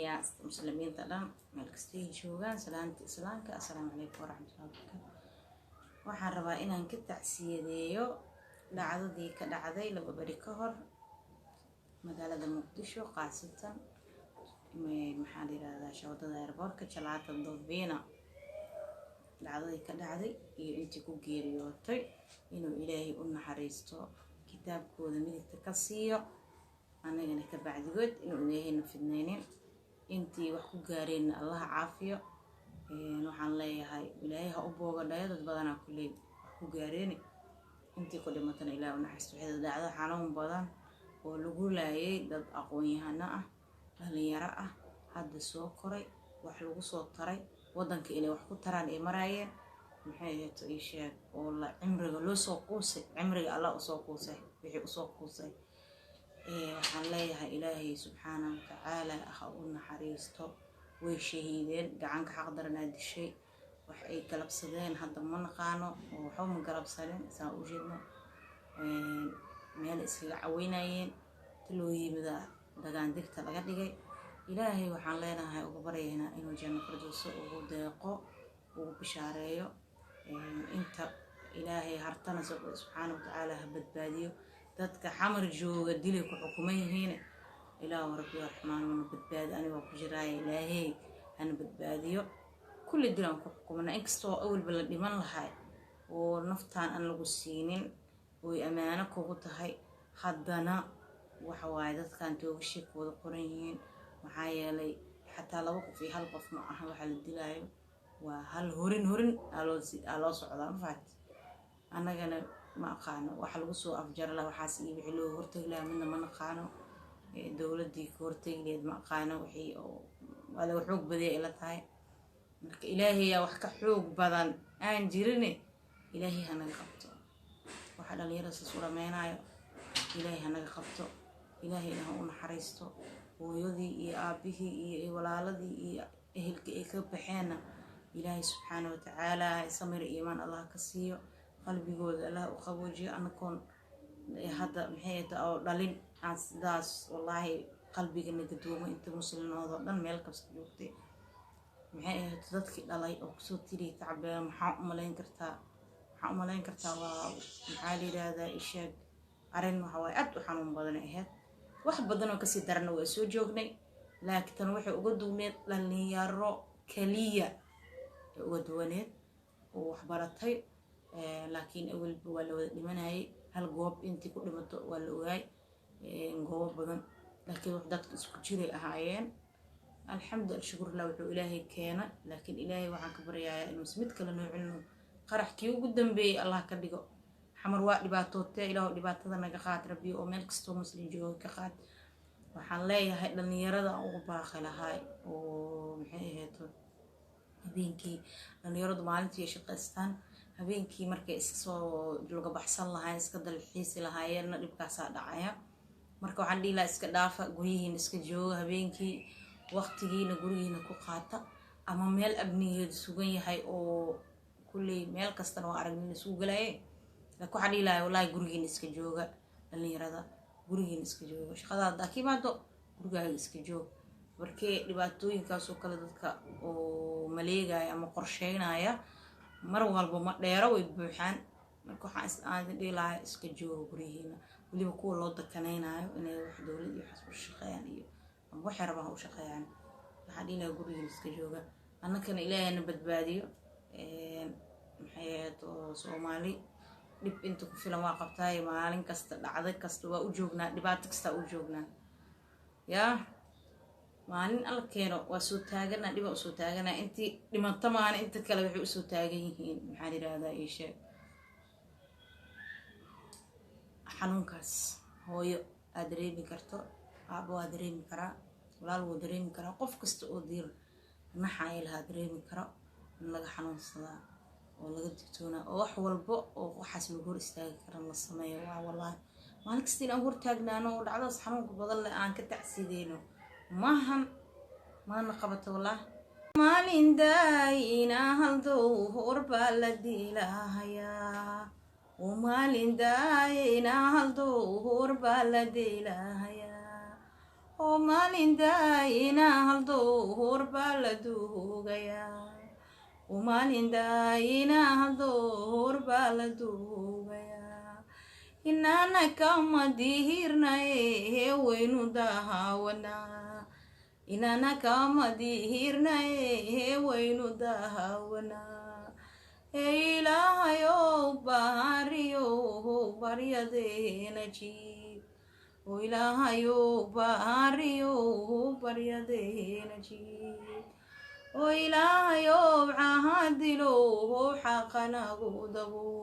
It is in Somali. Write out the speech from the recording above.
salaamaya muslimiinta dhan meel kasta joogaan salaanta islaamka. Assalaamu calaykum waraxmatullaahi wabarakaatuh. waxaan rabaa inaan ka tacsiyadeeyo dhacdadii ka dhacday laba bari ka hor magaalada Muqdisho, qaasatan maxaa la yiraahdaa shawdada airportka Jalaata Dovina. dhacdadii ka dhacday iyo intii ku geeriyootay inuu Ilaahay u naxariisto, kitaabkooda midigta ka siiyo, anagana ka bacdigood inuu Ilaahayna fidnaynin, intii wax ku gaareen Allah caafiyo. waxaan leeyahay Ilaahay ha u boogadhayo, dad badan kulay wax ku gaareen, intii ku dhimatana Ilaahay u naxariisto. waxay dhacdo xanuun badan oo lagu laayay dad aqoon-yahano ah, dhalinyaro ah, hadda soo koray, wax lagu soo taray wadanka inay wax ku taraan ay maraayeen. maxay ahayd ii sheeg oo la cimriga loo soo quusay, cimriga Allah u soo quusay, wixii u soo quusay. waxaan leeyahay Ilaahay subxaanahu wa ta'aala ha u naxariisto. way shahiideen, gacanka xaq daranaa dishay, wax ay galabsadeen hadda ma naqaano, oo waxba ma galabsanin saa u jeedno. meel iskaga caweynayeen tiloo yimida dagaan digta laga dhigay. ilaahay waxaan leenahay ugu baryaynaa inuu janno firdawso ugu deeqo, ugu bishaareeyo. inta ilaahay hartana subxaanahu wa ta'aala ha badbaadiyo. dadka xamar jooga dilay ku xukuman yihiin, ilaahu rabbi raxmaan wana badbaadi, aniga ku jiraay ilaahay hana badbaadiyo. kulli dilan ku xukumana inkastoo awalba la dhiman lahay oo naftaan aan lagu siinin oo amaano kugu tahay, haddana waxa waaye dadkan toogashi wada qoran yihiin. maxaa yeelay xataa laba qof iyo hal qof ma aha waxa la dilaayo, waa hal horin loo socdaa. mafaat annagana ma aqaano waxa lagu soo afjar lahaa, waxaas iyo wixii loo hortagi lahaa midna ma naqaano. dowladii ka hortagineed ma aqaano wixii oo waa laga xoog badiyay ila tahay. marka ilaahay yaa wax ka xoog badan aan jirin, ilaahay ha naga qabto. waxa dhalinyarada saas u dhameynayo ilaahay ha naga qabto, ilaahayna ha u naxariisto. hooyadii iyo aabihii iyo walaaladii iyo ehelkii ay ka baxeenna ilaahay subxaanahu wa ta'aala samir iyo iimaan Allah ka siiyo, qalbigooda Allah u qaboojiyo. anakoon hadda maxay tahay oo dhalin aan sidaas wallaahi qalbiga naga duumo inta muslimiinooda dhan meel kasta joogtay. maxay ahayd dadkii dhalay oo kusoo tiri tacbeen, maxaa u malayn kartaa waa maxaa la yiraahdaa isheeg arin waxa way aad u xanuun badan ahayd. wax badan oo kasii darana waa soo joognay, laakiin tan waxay uga duuneed dhalinyaro kaliya ee uga duwaneed oo wax baratay. laakiin awalba waa la wada dhimanayay, hal goob intii ku dhimato waa la ogaay, goobo badan laakiin wax dadku isku jiray ahaayeen. alxamdulillah shukrullah wuxuu ilaahay keena, laakiin ilaahay waxaan ka baryayaa inuu mid kale noo celino. qaraxkii ugu dambeeyay Allah ka dhigo. xamar waa dhibaatootay, ilaahu dhibaatada naga qaad rabbi, oo meel kastoo muslim jooga ka qaad. waxaan leeyahay dhalinyarada aan ugu baaqi lahay oo maxay ahayd habeenkii dhalinyaradu maalintii shaqaystaan, habeenkii markay iska soo laga baxsan lahaayeen, iska dalxiisi lahaayeen, dhibkaasaa dhacaya. marka waxaan dhihi lahaa iska dhaafa, guryihiina iska jooga, habeenkii waqtigiina gurigiina ku qaata, ama meel amnigeedu sugan yahay oo kulley meel kastana waa aragnina isugu galaaye. laakiin waxaan dhihi lahaa wallaahi gurigiina iska jooga, dhalinyarada gurigiina iska jooga, shaqadaada ka imaado gurigaaga iska joog. markee dhibaatooyinkaasoo kale dadka oo maleegaya ama qorsheynaya mar walba ma dheero way buuxaan. marka waxaan dhihi lahaa iska jooga gurigiina, weliba kuwa loo dakanaynayo inay wax dowlad iyo waxaas u shaqeeyaan iyo ama waxay rabaan u shaqeeyaan. waxaan dhihi lahaa gurigiina iska jooga, annagana ilaahayna badbaadiyo. maxay ahayd oo Soomaali dhib inta ku filan waa qabtaay, maalin kasta dhacdo kasta waa u joognaa, dhibaato kasta u joognaa. yaa maalin alla keeno waa soo taaganaa, dhiba u soo taaganaa. intii dhimato maana inta kale waxay u soo taagan yihiin. maxaa la yiraahdaa ii sheeg xanuunkaas hooyo aad dareemi karto, aabbo waa dareemi karaa, walaal wuu dareemi karaa, qof kasta oo diir naxaya lahaa dareemi karo in laga xanuunsadaa oo laga digtoonaa, oo wax walba oo waxaas lagu hor istaagi karan la sameeyo. waa wallaahi maalin kasta inaan hor taagnaano oo dhacdaas xanuunka badan leh aan ka tacsideyno maahan mana qabato. wallaahi maalin daayina hal dowr baa la dilahayaa, oo maalin daayina hal dowr baa la dilahayaa, ومالين داينا هل دور بلدوغيا ومالين داينا هل دور بلدوغيا إننا كما ديهرنا وينو دهاونا إننا كما ديهرنا وينو دهاونا إلهيو باريو بريدنا جيب وإلهيو باريو بريدنا جيب وإلهيو عهدلو حقنا قدبو